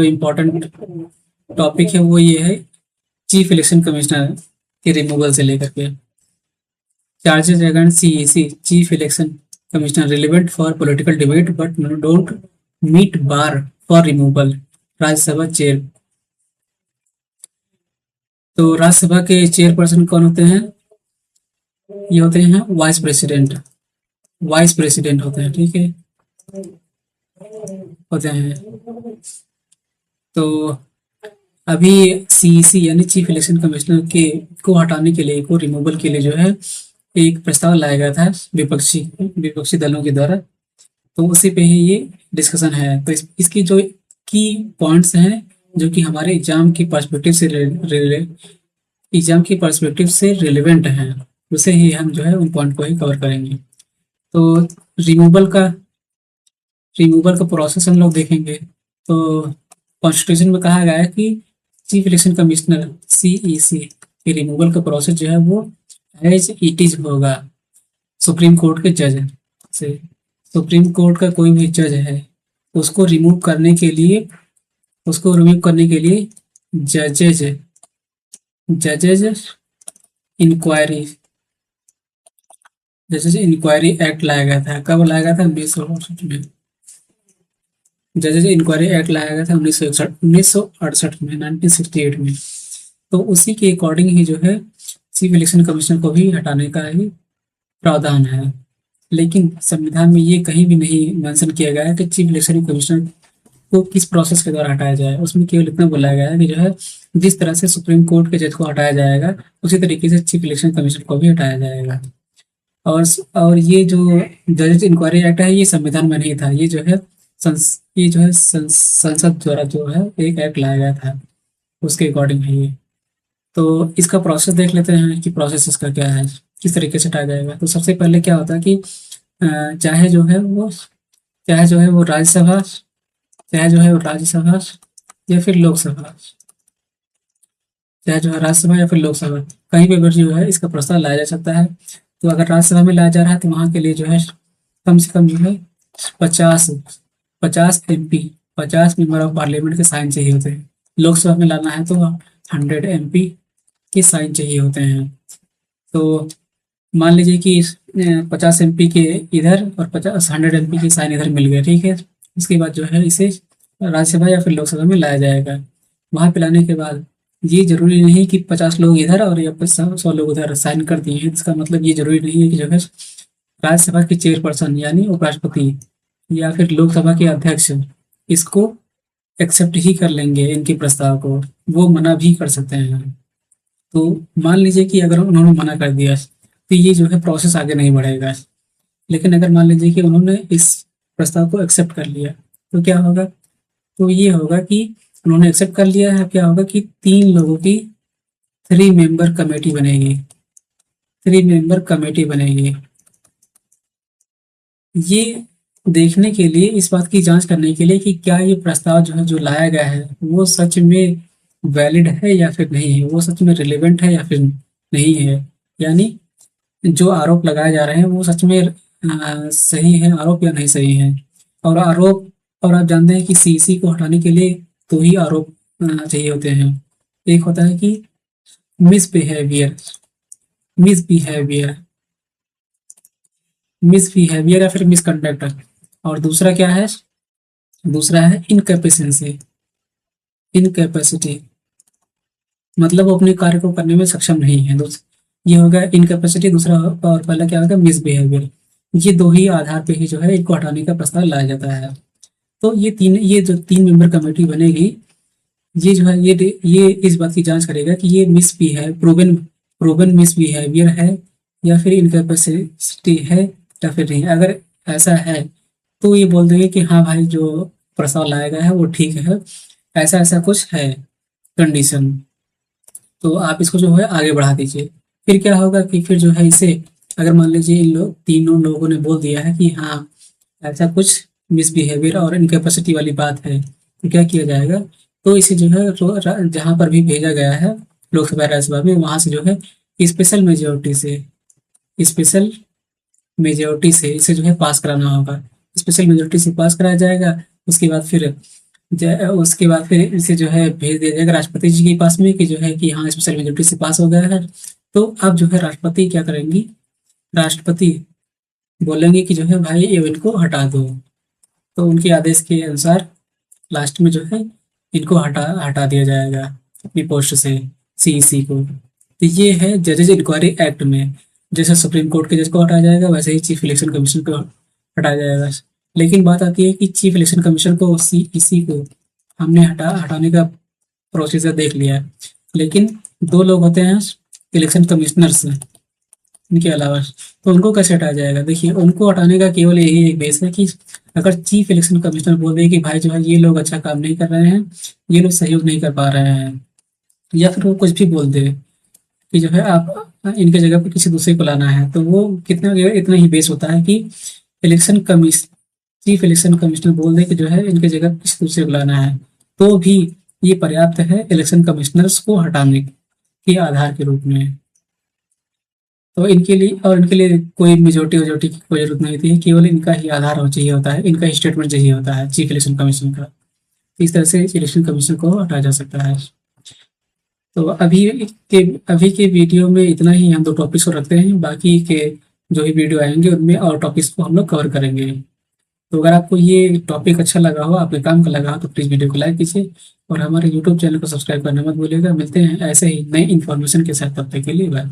जो important topic है वो ये है चीफ इलेक्शन कमिश्नर के रिमूवल से लेकर के charges against CEC chief election commissioner relevant for political debate but don't meet bar for removal. Rajya Sabha chair, तो राज्यसभा के चेयरपर्सन कौन होते हैं? ये होते हैं वाइस प्रेसिडेंट। वाइस प्रेसिडेंट होते हैं, ठीक है, होते हैं। तो अभी सीईसी यानी चीफ इलेक्शन कमिश्नर के को हटाने के लिए, को रिमूवल के लिए जो है एक प्रस्ताव लाया गया था विपक्षी विपक्षी दलों के द्वारा। तो उसी पे ही ये डिस्कशन है। तो इसकी जो की पॉइंट्स हैं जो कि हमारे एग्जाम की पर्सपेक्टिव से रिलेवेंट हैं, उसे ही हम जो है उन पॉइंट को ही कवर करेंगे। तो रिमूवल का रिमूवल का प्रोसेस हम लोग देखेंगे। तो कॉन्स्टिट्यूशन में कहा गया है कि चीफ इलेक्शन कमिश्नर सीईसी के रिमूवल का प्रोसेस जो है वो एज इट इज होगा। सुप्रीम कोर्ट के जज से, सुप्रीम कोर्ट का कोई भी जज है उसको रिमूव करने के लिए जजेज जजेज इंक्वायरी जजेज इंक्वायरी एक्ट लाया गया था। कब लाया गया था? 1968 में। जजेज इंक्वायरी एक्ट लाया गया था 1968 में, 1968 में। तो उसी के अकॉर्डिंग ही जो है चीफ इलेक्शन कमिश्नर को भी हटाने का ही प्रावधान है। लेकिन संविधान में ये कहीं भी नहीं मेंशन किया गया है कि चीफ इलेक्शन कमिश्नर को किस प्रोसेस के द्वारा हटाया जाए। उसमें केवल इतना बोला गया है कि जो है जिस तरह से सुप्रीम कोर्ट के जज को हटाया जाएगा उसी तरीके से चीफ इलेक्शन कमिश्नर को भी हटाया जाएगा। और ये जो जजेस इंक्वायरी एक्ट है ये संविधान में नहीं था। ये जो है संसद द्वारा जो है एक एक्ट लाया गया था, उसके अकॉर्डिंग है ये। तो इसका प्रोसेस देख लेते हैं कि प्रोसेस इसका क्या है, किस तरीके से हटाया जाएगा। तो सबसे पहले क्या होता है कि चाहे जो है वो राज्यसभा या फिर लोकसभा, चाहे जो है राज्यसभा या फिर लोकसभा, कहीं पे भी जो है इसका प्रस्ताव लाया जा सकता है। तो अगर राज्यसभा में लाया जा रहा है तो वहाँ के लिए जो है कम से कम जो है 50 एमपी 50 मेंबर ऑफ पार्लियामेंट के साइन चाहिए होते हैं। लोकसभा में लाना है तो 100 एमपी के साइन चाहिए होते हैं। तो मान लीजिए कि 50 एमपी के इधर और 100 एमपी के साइन इधर मिल गए, ठीक है। उसके बाद जो है इसे राज्यसभा या फिर लोकसभा में लाया जाएगा। वहाँ पे लाने के बाद ये जरूरी नहीं कि 50 लोग इधर और या फिर 100 लोग उधर साइन कर दिए हैं। इसका मतलब ये जरूरी नहीं है कि जो है राज्यसभा के चेयरपर्सन यानी उपराष्ट्रपति या फिर लोकसभा के अध्यक्ष इसको एक्सेप्ट ही कर लेंगे इनके प्रस्ताव को, वो मना भी कर सकते हैं। तो मान लीजिए कि अगर उन्होंने मना कर दिया तो ये जो है प्रोसेस आगे नहीं बढ़ेगा। लेकिन अगर मान लीजिए कि उन्होंने इस प्रस्ताव को एक्सेप्ट कर लिया तो क्या होगा? तो ये होगा कि उन्होंने एक्सेप्ट कर लिया है, क्या होगा कि 3 लोगों की 3 मेंबर कमेटी बनेगी। 3 मेंबर कमेटी बनेगी। ये देखने के लिए, इस बात की जांच करने के लिए कि क्या ये प्रस्ताव जो है जो लाया गया है वो सच में वैलिड है या फिर नहीं है, वो सच में रिलेवेंट है या फिर नहीं है। यानी जो आरोप लगाए जा रहे हैं वो सच में सही है आरोप या नहीं सही है। और आप जानते हैं कि सीसी को हटाने के लिए 2 ही आरोप चाहिए होते हैं। एक होता है कि मिसबिहेवियर मिसबिहेवियर मिसबिहेवियर या फिर मिसकंडक्ट, और दूसरा क्या है? दूसरा है इनकैपेसिटी, मतलब वो अपने कार्य को करने में सक्षम नहीं है। ये होगा इनकैपेसिटी। दूसरा और पहला क्या होगा? मिसबिहेवियर। ये 2 ही आधार पे ही जो है इनको हटाने का प्रस्ताव लाया जाता है। तो ये जो 3 मेंबर कमेटी बनेगी, ये जो है ये इस बात की जांच करेगा कि ये प्रूवन मिसबिहेवियर है या फिर इनकैपेसिटी है या फिर नहीं। अगर ऐसा है तो ये बोल देंगे कि हाँ भाई जो प्रस्ताव लाया गया है वो ठीक है, ऐसा ऐसा कुछ है कंडीशन, तो आप इसको जो है आगे बढ़ा दीजिए। फिर क्या होगा कि फिर जो है इसे, अगर मान लीजिए इन तीनों लोगों ने बोल दिया है कि हाँ ऐसा कुछ मिसबिहेवियर और इनकैपेसिटी वाली बात है, तो क्या किया जाएगा? तो इसे जो है जहाँ पर भी भेजा गया है लोकसभा राज्यसभा में, वहाँ से जो है स्पेशल मेजोरिटी से इसे जो है पास कराना होगा। स्पेशल मेजोरिटी से पास कराया जाएगा। उसके बाद फिर उसके बाद फिर इसे जो है भेज दिया जाएगा राष्ट्रपति जी के पास में कि जो है कि हाँ स्पेशल मेजोरिटी से पास हो गया है। तो अब जो है राष्ट्रपति क्या करेंगी, राष्ट्रपति बोलेंगे कि जो है भाई ये इनको हटा दो। तो उनके आदेश के अनुसार लास्ट में जो है इनको हटा हटा दिया जाएगा अपनी पोस्ट से, सीईसी को। तो ये है जजेज इंक्वायरी एक्ट में, जैसे सुप्रीम कोर्ट के जज को हटाया जाएगा वैसे ही चीफ इलेक्शन कमीशन को हटाया जाएगा। लेकिन बात आती है कि चीफ इलेक्शन कमीशन को, सीईसी को हमने हटाने का प्रोसीजर देख लिया है, लेकिन दो लोग होते हैं इलेक्शन कमिश्नर्स, इनके अलावा तो उनको कैसे हटाया जाएगा। देखिए उनको हटाने का केवल यही एक बेस है कि अगर चीफ इलेक्शन कमिश्नर बोल दे कि भाई जो है ये लोग अच्छा काम नहीं कर रहे हैं, ये लोग सहयोग नहीं कर पा रहे हैं, या फिर वो कुछ भी बोल दे कि जो है आप इनके जगह पे किसी दूसरे को लाना है, तो वो कितना इतना ही बेस होता है कि इलेक्शन कमिश्न चीफ इलेक्शन कमिश्नर बोल दे कि जो है इनके जगह किसी दूसरे को लाना है, तो भी ये पर्याप्त है इलेक्शन कमिश्नर्स को हटाने के आधार के रूप में। तो इनके लिए कोई मेजोरिटी वेजोरिटी की कोई जरूरत नहीं होती है, केवल इनका ही आधार हो चाहिए होता है, इनका ही स्टेटमेंट चाहिए होता है चीफ इलेक्शन कमीशन का। इस तरह से इलेक्शन कमीशन को हटाया जा सकता है। तो के अभी के वीडियो में इतना ही, हम दो टॉपिक्स को रखते हैं, बाकी के जो भी वीडियो आएंगे उनमें और टॉपिक्स को हम लोग कवर करेंगे। तो अगर आपको ये टॉपिक अच्छा लगा हो, आपके काम का लगा हो, तो प्लीज़ वीडियो को लाइक कीजिए और हमारे यूट्यूब चैनल को सब्सक्राइब करना मत भूलिएगा। मिलते हैं ऐसे ही नई इन्फॉर्मेशन के साथ, तब तक के लिए बाय।